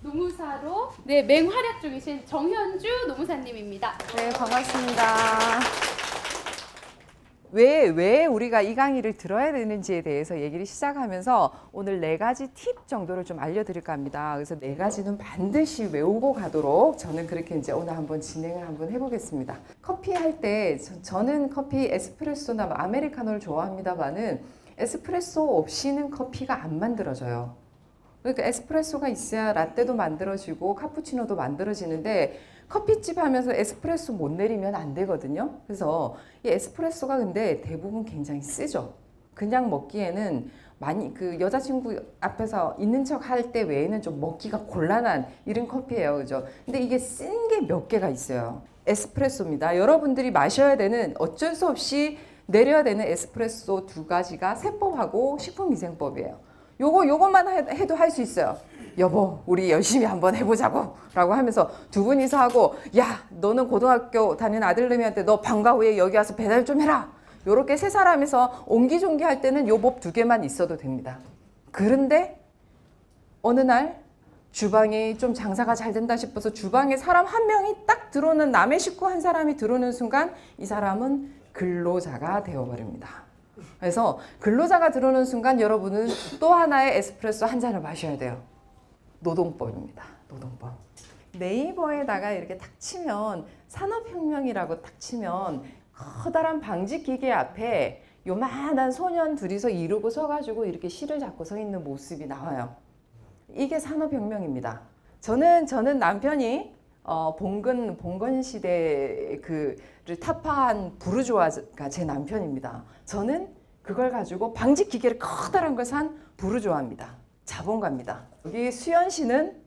노무사로 맹활약 중이신 정현주 노무사님입니다. 네, 반갑습니다. 왜 우리가 이 강의를 들어야 되는지에 대해서 얘기를 시작하면서 오늘 4가지 팁 정도를 좀 알려드릴까 합니다. 그래서 4가지는 반드시 외우고 가도록 저는 그렇게 이제 오늘 한번 진행을 한번 해보겠습니다. 커피 할 때 저는 커피 에스프레소나 아메리카노를 좋아합니다만은 에스프레소 없이는 커피가 안 만들어져요. 그러니까 에스프레소가 있어야 라떼도 만들어지고 카푸치노도 만들어지는데 커피집 하면서 에스프레소 못 내리면 안 되거든요. 그래서 이 에스프레소가 근데 대부분 굉장히 쓰죠. 그냥 먹기에는 많이 그 여자친구 앞에서 있는 척 할 때 외에는 좀 먹기가 곤란한 이런 커피예요. 그죠? 근데 이게 쓴 게 몇 개가 있어요. 에스프레소입니다. 여러분들이 마셔야 되는 어쩔 수 없이 내려야 되는 에스프레소 2가지가 세법하고 식품위생법이에요. 요것만 해도 할 수 있어요. 여보, 우리 열심히 한번 해보자고 라고 하면서 2분이서 하고, 야, 너는 고등학교 다니는 아들내미한테 너 방과 후에 여기 와서 배달 좀 해라. 요렇게 3사람이서 옹기종기 할 때는 요 법 2개만 있어도 됩니다. 그런데 어느 날 주방이 좀 장사가 잘 된다 싶어서 주방에 사람 1명이 딱 들어오는, 남의 식구 1사람이 들어오는 순간 이 사람은 근로자가 되어버립니다. 그래서 근로자가 들어오는 순간 여러분은 또 하나의 에스프레소 1잔을 마셔야 돼요. 노동법입니다. 노동법. 네이버에다가 이렇게 탁 치면 산업혁명이라고 탁 치면 커다란 방직기계 앞에 요만한 소년 둘이서 이러고 서가지고 이렇게 실을 잡고 서 있는 모습이 나와요. 이게 산업혁명입니다. 저는 남편이 봉건 시대 그를 타파한 부르주아가 제 남편입니다. 저는 그걸 가지고 방직기계를 커다란 걸 산 부르주아입니다. 자본가입니다. 여기 수연씨는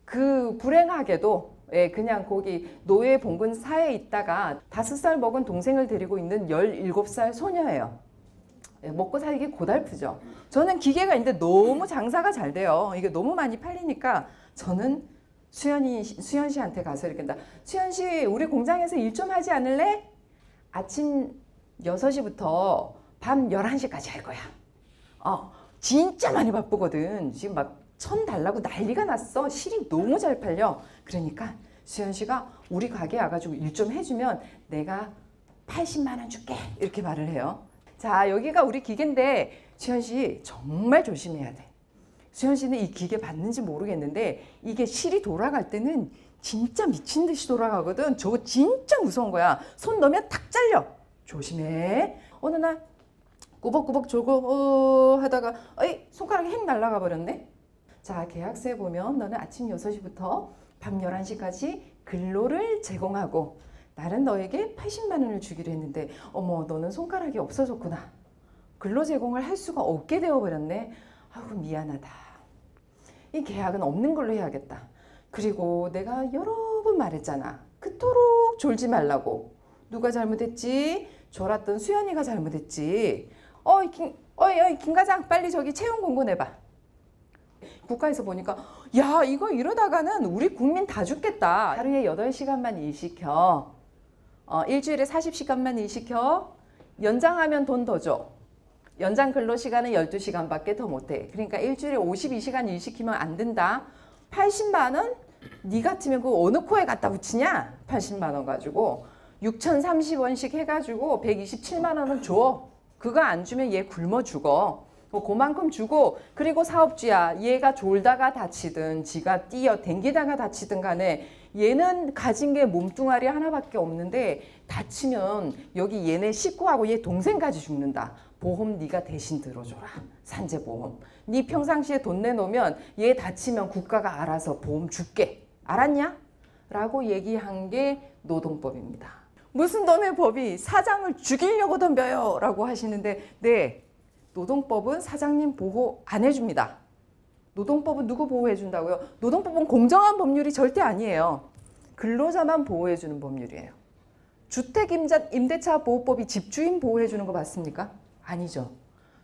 그 불행하게도 그냥 거기 노예 봉건사에 있다가 5살 먹은 동생을 데리고 있는 17살 소녀예요. 먹고 살기 고달프죠. 저는 기계가 있는데 너무 장사가 잘 돼요. 이게 너무 많이 팔리니까 저는 수연씨한테 가서 이렇게 한다. 수연씨, 우리 공장에서 일 좀 하지 않을래? 아침 6시부터 밤 11시까지 할 거야. 진짜 많이 바쁘거든. 지금 막 천 달라고 난리가 났어. 실이 너무 잘 팔려. 그러니까 수연 씨가 우리 가게 와가지고 일 좀 해주면 내가 80만 원 줄게. 이렇게 말을 해요. 자, 여기가 우리 기계인데 수연 씨 정말 조심해야 돼. 수연 씨는 이 기계 봤는지 모르겠는데 이게 실이 돌아갈 때는 진짜 미친 듯이 돌아가거든. 저거 진짜 무서운 거야. 손 넣으면 탁 잘려. 조심해. 어느 날 꾸벅꾸벅 졸고 하다가 손가락이 행 날아가 버렸네. 자, 계약서에 보면 너는 아침 6시부터 밤 11시까지 근로를 제공하고 나는 너에게 80만 원을 주기로 했는데 어머, 너는 손가락이 없어졌구나. 근로 제공을 할 수가 없게 되어버렸네. 아이고, 미안하다. 이 계약은 없는 걸로 해야겠다. 그리고 내가 여러 번 말했잖아. 그토록 졸지 말라고. 누가 잘못했지? 졸았던 수연이가 잘못했지. 김 과장, 빨리 저기 채용 공고 내봐. 국가에서 보니까 야, 이거 이러다가는 우리 국민 다 죽겠다. 하루에 8시간만 일시켜. 일주일에 40시간만 일시켜. 연장하면 돈 더 줘. 연장 근로시간은 12시간밖에 더 못해. 그러니까 일주일에 52시간 일시키면 안 된다. 80만 원? 니 같으면 그 어느 코에 갖다 붙이냐? 80만 원 가지고 6,030원씩 해가지고 127만 원은 줘. 그거 안 주면 얘 굶어 죽어. 그만큼 주고, 그리고 사업주야. 얘가 졸다가 다치든 지가 뛰어 댕기다가 다치든 간에 얘는 가진 게 몸뚱아리 하나밖에 없는데 다치면 여기 얘네 식구하고 얘 동생까지 죽는다. 보험 네가 대신 들어줘라. 산재보험. 네 평상시에 돈 내놓으면 얘 다치면 국가가 알아서 보험 줄게. 알았냐? 라고 얘기한 게 노동법입니다. 무슨 너네 법이 사장을 죽이려고 덤벼요 라고 하시는데, 네, 노동법은 사장님 보호 안 해줍니다. 노동법은 누구 보호해 준다고요? 노동법은 공정한 법률이 절대 아니에요. 근로자만 보호해 주는 법률이에요. 주택임대차 보호법이 집주인 보호해 주는 거 맞습니까? 아니죠.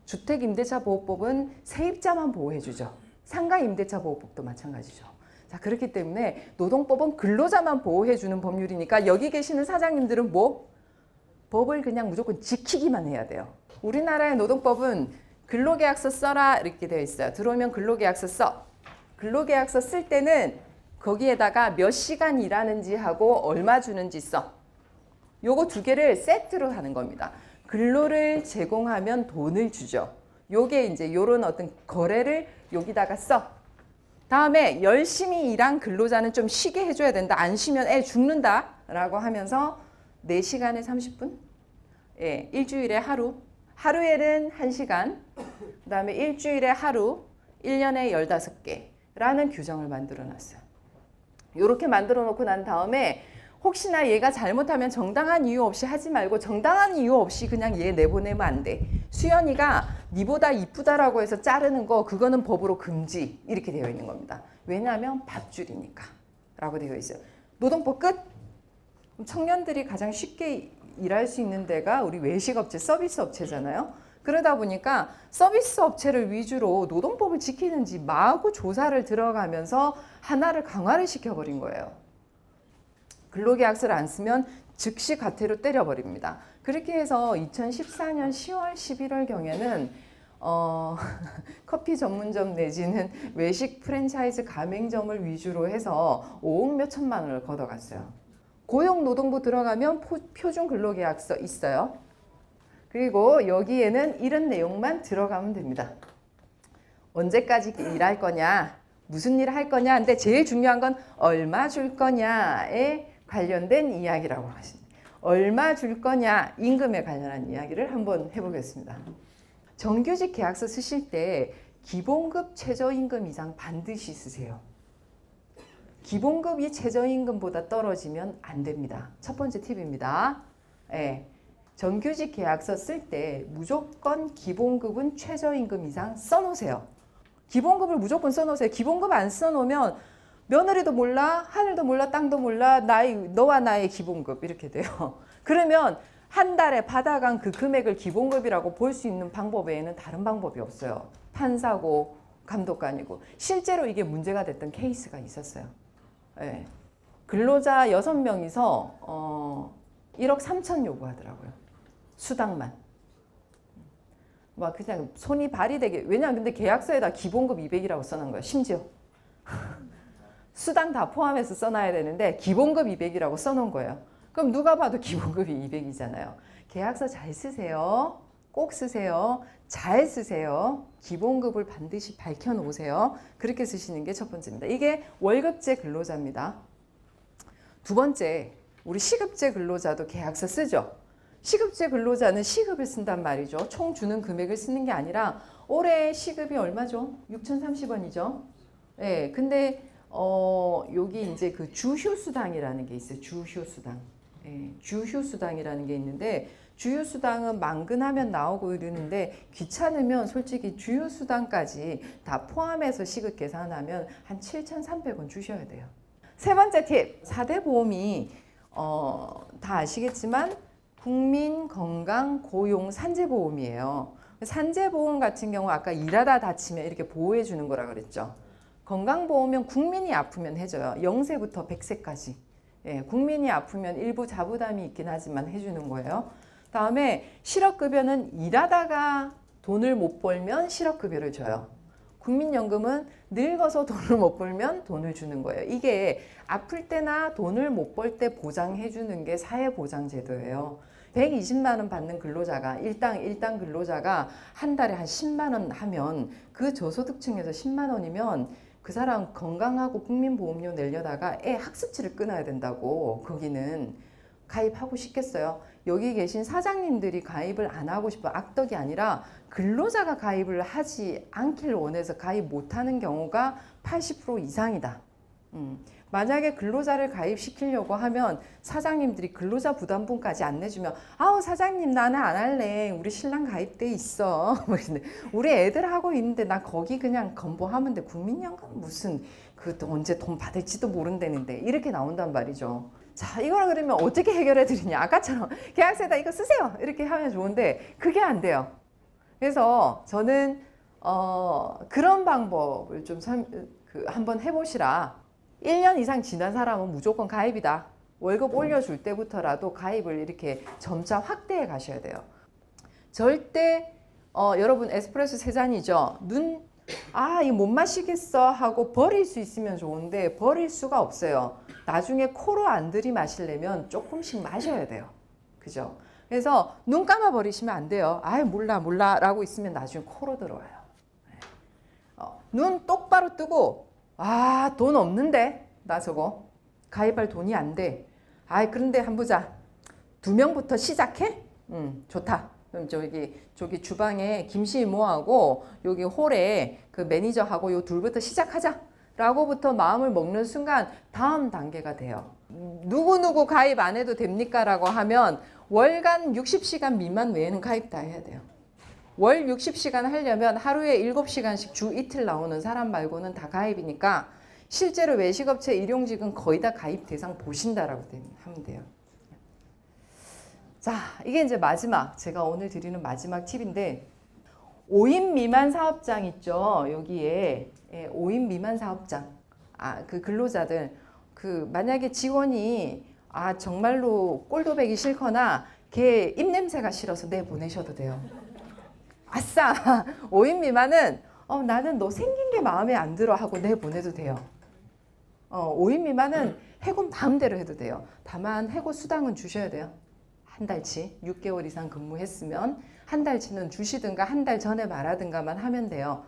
주택임대차 보호법은 세입자만 보호해 주죠. 상가 임대차 보호법도 마찬가지죠. 자, 그렇기 때문에 노동법은 근로자만 보호해주는 법률이니까 여기 계시는 사장님들은 뭐? 법을 그냥 무조건 지키기만 해야 돼요. 우리나라의 노동법은 근로계약서 써라 이렇게 되어 있어요. 들어오면 근로계약서 써. 근로계약서 쓸 때는 거기에다가 몇 시간 일하는지 하고 얼마 주는지 써. 요거 두 개를 세트로 하는 겁니다. 근로를 제공하면 돈을 주죠. 요게 이제 요런 어떤 거래를 여기다가 써. 다음에 열심히 일한 근로자는 좀 쉬게 해줘야 된다. 안 쉬면 애 죽는다 라고 하면서 4시간에 30분? 예, 일주일에 하루. 하루에는 1시간. 그 다음에 일주일에 하루. 1년에 15개라는 규정을 만들어 놨어요. 이렇게 만들어 놓고 난 다음에 혹시나 얘가 잘못하면 정당한 이유 없이 하지 말고 정당한 이유 없이 그냥 얘 내보내면 안 돼. 수연이가 니보다 이쁘다라고 해서 자르는 거 그거는 법으로 금지 이렇게 되어 있는 겁니다. 왜냐하면 밥줄이니까 라고 되어 있어요. 노동법 끝? 청년들이 가장 쉽게 일할 수 있는 데가 우리 외식업체, 서비스 업체잖아요. 그러다 보니까 서비스 업체를 위주로 노동법을 지키는지 마구 조사를 들어가면서 하나를 강화를 시켜버린 거예요. 근로계약서를 안 쓰면 즉시 과태료 때려버립니다. 그렇게 해서 2014년 10월, 11월 경에는 커피 전문점 내지는 외식 프랜차이즈 가맹점을 위주로 해서 5억 몇 천만 원을 걷어갔어요. 고용노동부 들어가면 표준 근로계약서 있어요. 그리고 여기에는 이런 내용만 들어가면 됩니다. 언제까지 일할 거냐, 무슨 일을 할 거냐, 근데 제일 중요한 건 얼마 줄 거냐에 관련된 이야기라고 하십니다. 얼마 줄 거냐, 임금에 관련한 이야기를 한번 해보겠습니다. 정규직 계약서 쓰실 때 기본급 최저임금 이상 반드시 쓰세요. 기본급이 최저임금보다 떨어지면 안 됩니다. 첫 번째 팁입니다. 네. 정규직 계약서 쓸 때 무조건 기본급은 최저임금 이상 써놓으세요. 기본급을 무조건 써놓으세요. 기본급 안 써놓으면 며느리도 몰라, 하늘도 몰라, 땅도 몰라, 너와 나의 기본급 이렇게 돼요. 그러면 한 달에 받아간 그 금액을 기본급이라고 볼 수 있는 방법 외에는 다른 방법이 없어요. 판사고 감독관이고. 실제로 이게 문제가 됐던 케이스가 있었어요. 네. 근로자 6명이서 1억 3천 요구하더라고요. 수당만. 막 그냥 손이 발이 되게. 왜냐면 근데 계약서에다 기본급 200이라고 써놓은 거예요. 심지어. 수당 다 포함해서 써놔야 되는데 기본급 200이라고 써놓은 거예요. 그럼 누가 봐도 기본급이 200이잖아요. 계약서 잘 쓰세요. 꼭 쓰세요. 잘 쓰세요. 기본급을 반드시 밝혀놓으세요. 그렇게 쓰시는 게 첫 번째입니다. 이게 월급제 근로자입니다. 두 번째, 우리 시급제 근로자도 계약서 쓰죠. 시급제 근로자는 시급을 쓴단 말이죠. 총 주는 금액을 쓰는 게 아니라 올해 시급이 얼마죠? 6,030원이죠. 네, 근데 여기 이제 그 주휴수당이라는 게 있어요. 주휴수당. 네, 주휴수당이라는 게 있는데 주휴수당은 만근하면 나오고 이러는데 귀찮으면 솔직히 주휴수당까지 다 포함해서 시급 계산하면 한 7,300원 주셔야 돼요. 세 번째 팁. 4대 보험이 다 아시겠지만 국민건강고용산재보험이에요. 산재보험 같은 경우 아까 일하다 다치면 이렇게 보호해 주는 거라 그랬죠. 건강보험은 국민이 아프면 해줘요. 0세부터 100세까지. 예, 국민이 아프면 일부 자부담이 있긴 하지만 해주는 거예요. 다음에 실업급여는 일하다가 돈을 못 벌면 실업급여를 줘요. 국민연금은 늙어서 돈을 못 벌면 돈을 주는 거예요. 이게 아플 때나 돈을 못 벌 때 보장해 주는 게 사회보장제도예요. 120만 원 받는 근로자가 일당 근로자가 한 달에 한 10만 원 하면 그 저소득층에서 10만 원이면 그 사람 건강하고 국민보험료 내려다가 애 학습지를 끊어야 된다고. 거기는 가입하고 싶겠어요? 여기 계신 사장님들이 가입을 안 하고 싶어 악덕이 아니라 근로자가 가입을 하지 않길 원해서 가입 못하는 경우가 80% 이상이다. 만약에 근로자를 가입시키려고 하면 사장님들이 근로자 부담분까지 안 내주면 아우 사장님 나는 안 할래. 우리 신랑 가입돼 있어. 우리 애들 하고 있는데 나 거기 그냥 건보하면 돼. 국민연금 무슨 그 언제 돈 받을지도 모른다는데 이렇게 나온단 말이죠. 자, 이걸 그러면 어떻게 해결해 드리냐. 아까처럼 계약서에다 이거 쓰세요. 이렇게 하면 좋은데 그게 안 돼요. 그래서 저는 그런 방법을 좀 한번 해보시라. 1년 이상 지난 사람은 무조건 가입이다. 월급 올려줄 때부터라도 가입을 이렇게 점차 확대해 가셔야 돼요. 절대 여러분 에스프레소 3잔이죠. 이거 못 마시겠어 하고 버릴 수 있으면 좋은데 버릴 수가 없어요. 나중에 코로 안 들이마시려면 조금씩 마셔야 돼요. 그죠? 그래서 눈 감아 버리시면 안 돼요. 몰라 라고 있으면 나중에 코로 들어와요. 눈 똑바로 뜨고 돈 없는데 나 저거 가입할 돈이 안 돼. 그런데 한번 보자. 2명부터 시작해? 좋다. 그럼 저기 주방에 김씨 이모하고 여기 홀에 그 매니저하고 요 둘부터 시작하자 라고부터 마음을 먹는 순간 다음 단계가 돼요. 누구누구 가입 안 해도 됩니까? 라고 하면 월간 60시간 미만 외에는 가입 다 해야 돼요. 월 60시간 하려면 하루에 7시간씩 주 이틀 나오는 사람 말고는 다 가입이니까 실제로 외식업체 일용직은 거의 다 가입 대상 보신다라고 하면 돼요. 자, 이게 이제 마지막, 제가 오늘 드리는 마지막 팁인데 5인 미만 사업장 있죠. 여기에 5인 미만 사업장. 그 근로자들 만약에 직원이 정말로 꼴도배기 싫거나 걔 입냄새가 싫어서 내보내셔도 돼요. 아싸! 5인 미만은 나는 너 생긴 게 마음에 안 들어 하고 내보내도 돼요. 5인 미만은 해고 마음대로 해도 돼요. 다만 해고 수당은 주셔야 돼요. 한 달치 6개월 이상 근무했으면 한 달치는 주시든가 한 달 전에 말하든가만 하면 돼요.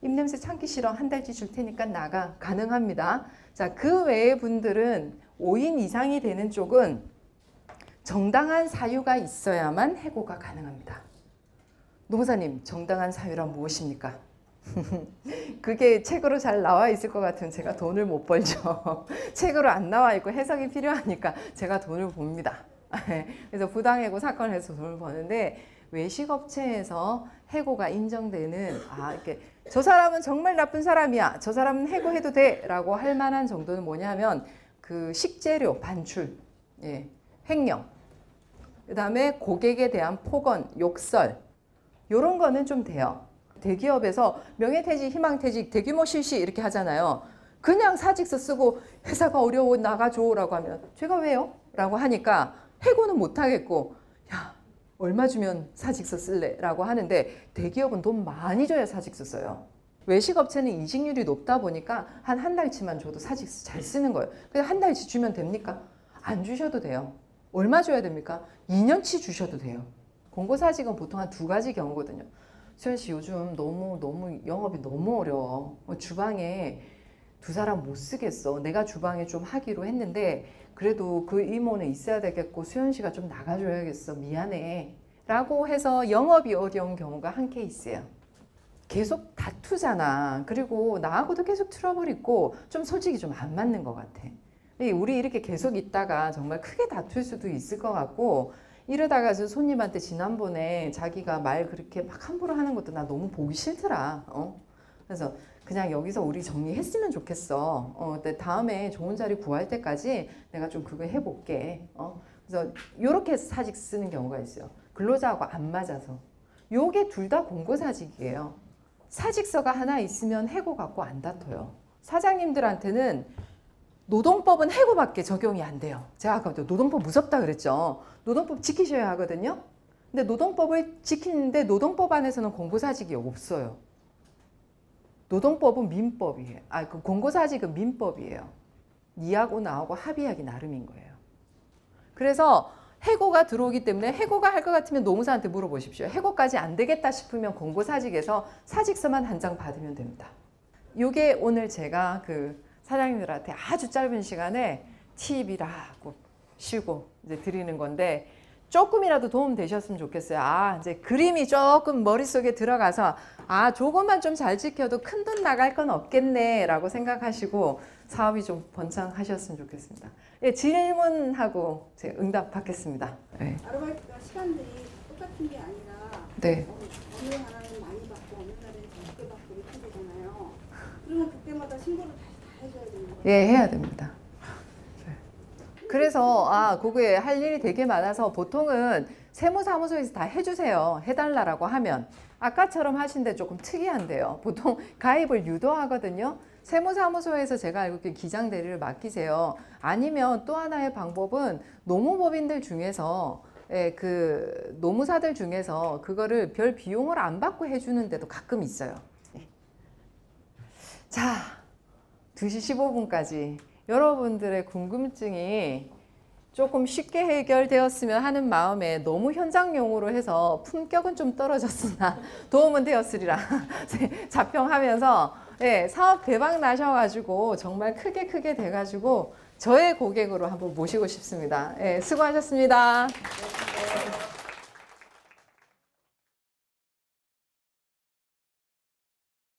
입냄새 참기 싫어. 한 달치 줄 테니까 나가. 가능합니다. 자, 그 외의 분들은 5인 이상이 되는 쪽은 정당한 사유가 있어야만 해고가 가능합니다. 노무사님, 정당한 사유란 무엇입니까? 그게 책으로 잘 나와 있을 것 같으면 제가 돈을 못 벌죠. 책으로 안 나와 있고 해석이 필요하니까 제가 돈을 봅니다. 그래서 부당해고 사건을 해서 돈을 버는데 외식업체에서 해고가 인정되는 이렇게 저 사람은 정말 나쁜 사람이야. 저 사람은 해고해도 돼. 라고 할 만한 정도는 뭐냐면 그 식재료 반출, 횡령, 그 다음에 고객에 대한 폭언, 욕설 이런 거는 좀 돼요. 대기업에서 명예퇴직, 희망퇴직, 대규모 실시 이렇게 하잖아요. 그냥 사직서 쓰고 회사가 어려워 나가줘 라고 하면 제가 왜요? 라고 하니까 해고는 못하겠고 야 얼마 주면 사직서 쓸래? 라고 하는데 대기업은 돈 많이 줘야 사직서 써요. 외식업체는 이직률이 높다 보니까 한 달치만 줘도 사직서 잘 쓰는 거예요. 그래서 한 달치 주면 됩니까? 안 주셔도 돼요. 얼마 줘야 됩니까? 2년치 주셔도 돼요. 공고사직은 보통 한 2가지 경우거든요. 수현 씨 요즘 너무 영업이 너무 어려워. 주방에 2사람 못 쓰겠어. 내가 주방에 좀 하기로 했는데 그래도 그 이모는 있어야 되겠고 수현 씨가 좀 나가줘야겠어. 미안해. 라고 해서 영업이 어려운 경우가 한 케이스예요. 계속 다투잖아. 그리고 나하고도 계속 트러블 있고 좀 솔직히 좀 안 맞는 것 같아. 우리 이렇게 계속 있다가 정말 크게 다툴 수도 있을 것 같고 이러다가 손님한테 지난번에 자기가 말 그렇게 막 함부로 하는 것도 나 너무 보기 싫더라. 그래서 그냥 여기서 우리 정리했으면 좋겠어. 근데 다음에 좋은 자리 구할 때까지 내가 좀 그거 해볼게. 그래서 이렇게 사직 쓰는 경우가 있어요. 근로자하고 안 맞아서. 요게 둘 다 공고사직이에요. 사직서가 하나 있으면 해고 갖고 안 다퉈요. 사장님들한테는 노동법은 해고밖에 적용이 안 돼요. 제가 아까 노동법 무섭다 그랬죠. 노동법 지키셔야 하거든요. 근데 노동법을 지키는데 노동법 안에서는 공고사직이 없어요. 노동법은 민법이에요. 그 공고사직은 민법이에요. 니하고 나하고 합의하기 나름인 거예요. 그래서 해고가 들어오기 때문에 해고가 할 것 같으면 노무사한테 물어보십시오. 해고까지 안 되겠다 싶으면 공고사직에서 사직서만 한 장 받으면 됩니다. 이게 오늘 제가 그 사장님들한테 아주 짧은 시간에 팁이라고 쉬고 이제 드리는 건데 조금이라도 도움 되셨으면 좋겠어요. 이제 그림이 조금 머릿속에 들어가서 조금만 좀 잘 지켜도 큰돈 나갈 건 없겠네 라고 생각하시고 사업이 좀 번창하셨으면 좋겠습니다. 질문하고 제가 응답 받겠습니다. 네. 아르바이트가 시간들이 똑같은 게 아니라 네. 어느 하나는 많이 받고 어느 날은 적게 받고 이렇게 되잖아요. 그러면 그때마다 신고를 다시 다 해줘야 되는 거예요? 예, 해야 됩니다. 그래서 그거에 할 일이 되게 많아서 보통은 세무사무소에서 다 해주세요. 해달라고 하면. 아까처럼 하신데 조금 특이한데요. 보통 가입을 유도하거든요. 세무사무소에서 제가 알고 있기로 기장 대리를 맡기세요. 아니면 또 하나의 방법은 노무법인들 중에서 그 노무사들 중에서 그거를 별 비용을 안 받고 해주는 데도 가끔 있어요. 자, 2시 15분까지 여러분들의 궁금증이 조금 쉽게 해결되었으면 하는 마음에 너무 현장용으로 해서 품격은 좀 떨어졌으나 도움은 되었으리라 자평하면서 사업 대박 나셔가지고 정말 크게 돼가지고 저의 고객으로 한번 모시고 싶습니다. 수고하셨습니다.